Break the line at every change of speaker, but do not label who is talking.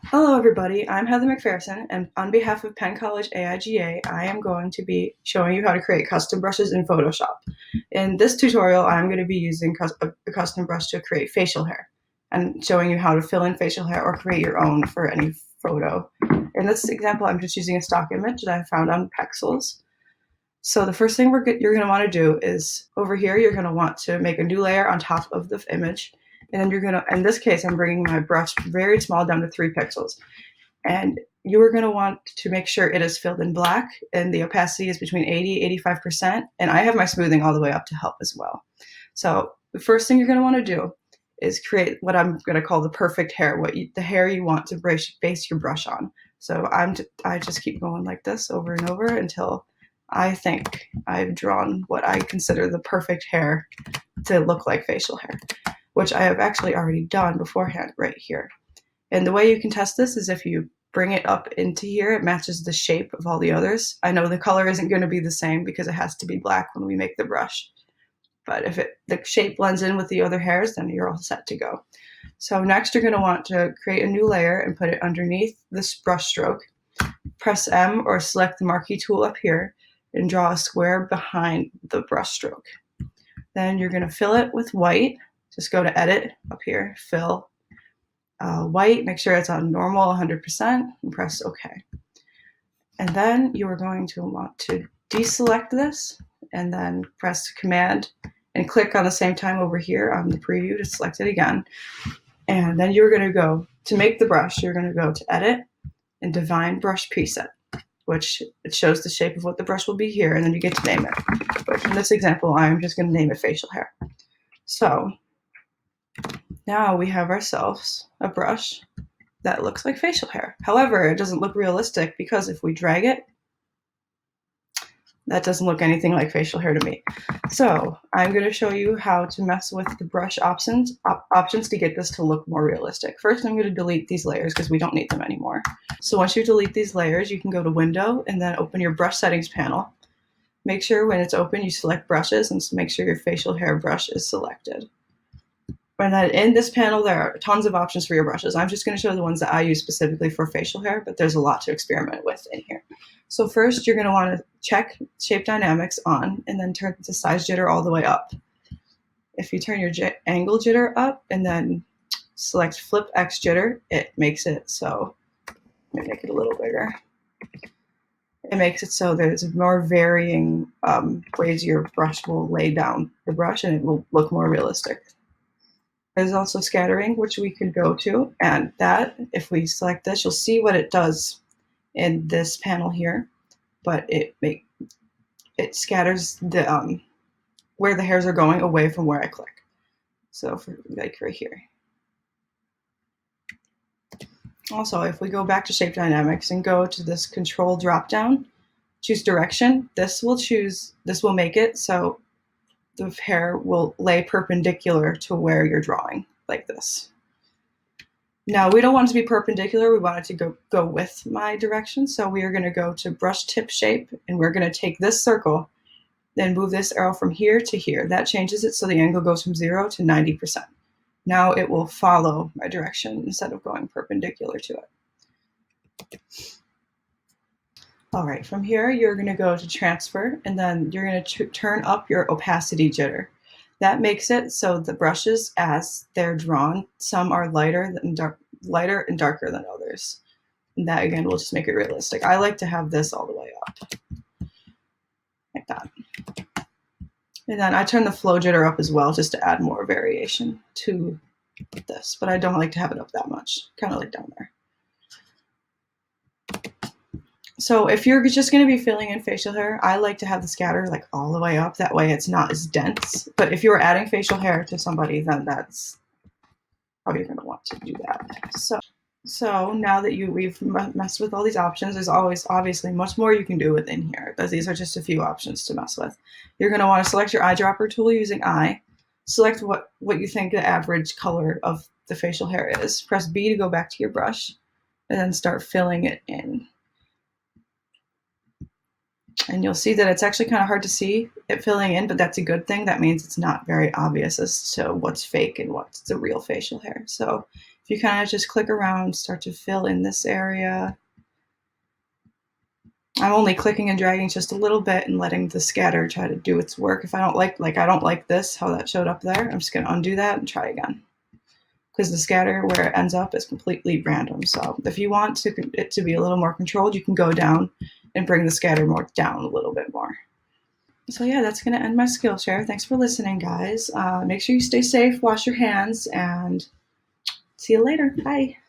Hello everybody, I'm Heather Macpherson, and on behalf of Penn College AIGA, I am going to be showing you how to create custom brushes in Photoshop. In this tutorial, I'm going to be using a custom brush to create facial hair, and showing you how to fill in facial hair or create your own for any photo. In this example, I'm just using a stock image that I found on Pexels. So the first thing you're going to want to do is, over here, you're going to want to make a new layer on top of the image. And then you're going to, in this case, I'm bringing my brush very small down to 3 pixels. And you are going to want to make sure it is filled in black and the opacity is between 80–85%. And I have my smoothing all the way up to help as well. So the first thing you're going to want to do is create what I'm going to call the perfect hair, the hair you want to base your brush on. So I just keep going like this over and over until I think I've drawn what I consider the perfect hair to look like facial hair, which I have actually already done beforehand right here. And the way you can test this is if you bring it up into here, it matches the shape of all the others. I know the color isn't going to be the same because it has to be black when we make the brush. But if the shape blends in with the other hairs, then you're all set to go. So next you're going to want to create a new layer and put it underneath this brush stroke. Press M or select the marquee tool up here and draw a square behind the brush stroke. Then you're going to fill it with white. Just go to edit up here, fill white, make sure it's on normal 100% and press OK. And then you are going to want to deselect this and then press Command and click on the same time over here on the preview to select it again. And then you're going to go to make the brush, you're going to go to edit and define brush preset, which it shows the shape of what the brush will be here, and then you get to name it. But in this example, I'm just going to name it facial hair. So now we have ourselves a brush that looks like facial hair. However, it doesn't look realistic because if we drag it, that doesn't look anything like facial hair to me. So I'm going to show you how to mess with the brush options to get this to look more realistic. First, I'm going to delete these layers because we don't need them anymore. So once you delete these layers, you can go to Window and then open your brush settings panel. Make sure when it's open, you select brushes and make sure your facial hair brush is selected. And then in this panel, there are tons of options for your brushes. I'm just going to show the ones that I use specifically for facial hair, but there's a lot to experiment with in here. So first, you're going to want to check Shape Dynamics on and then turn the size jitter all the way up. If you turn your angle jitter up and then select Flip X Jitter, it makes it so, let me make it a little bigger. It makes it so there's more varying ways your brush will lay down the brush and it will look more realistic. There's also scattering, which we could go to, and that, if we select this, you'll see what it does in this panel here, but it scatters the where the hairs are going away from where I click. So for like right here. Also, if we go back to Shape Dynamics and go to this Control drop-down, choose Direction, this will make it so the hair will lay perpendicular to where you're drawing, like this. Now, we don't want it to be perpendicular, we want it to go with my direction, so we are going to go to Brush Tip Shape, and we're going to take this circle, then move this arrow from here to here. That changes it so the angle goes from 0 to 90%. Now it will follow my direction instead of going perpendicular to it. All right, from here, you're going to go to Transfer, and then you're going to turn up your opacity jitter. That makes it so the brushes, as they're drawn, some are lighter and darker than others. And that, again, will just make it realistic. I like to have this all the way up, like that. And then I turn the flow jitter up as well, just to add more variation to this. But I don't like to have it up that much, kind of like down there. So if you're just going to be filling in facial hair, I like to have the scatter like all the way up. That way it's not as dense. But if you're adding facial hair to somebody, then that's how you're going to want to do that. So now that we've messed with all these options, there's always obviously much more you can do within here. These are just a few options to mess with. You're going to want to select your eyedropper tool using eye. Select what you think the average color of the facial hair is. Press B to go back to your brush, and then start filling it in. And you'll see that it's actually kind of hard to see it filling in, but that's a good thing. That means it's not very obvious as to what's fake and what's the real facial hair. So If you kind of just click around, start to fill in this area. I'm only clicking and dragging just a little bit and letting the scatter try to do its work. If I don't I don't like this, how that showed up there, I'm just going to undo that and try again. Because the scatter, where it ends up, is completely random. So if you want it to be a little more controlled, you can go down and bring the scatter more down a little bit more. So yeah, that's going to end my Skillshare. Thanks for listening, guys. Make sure you stay safe, wash your hands, and see you later. Bye.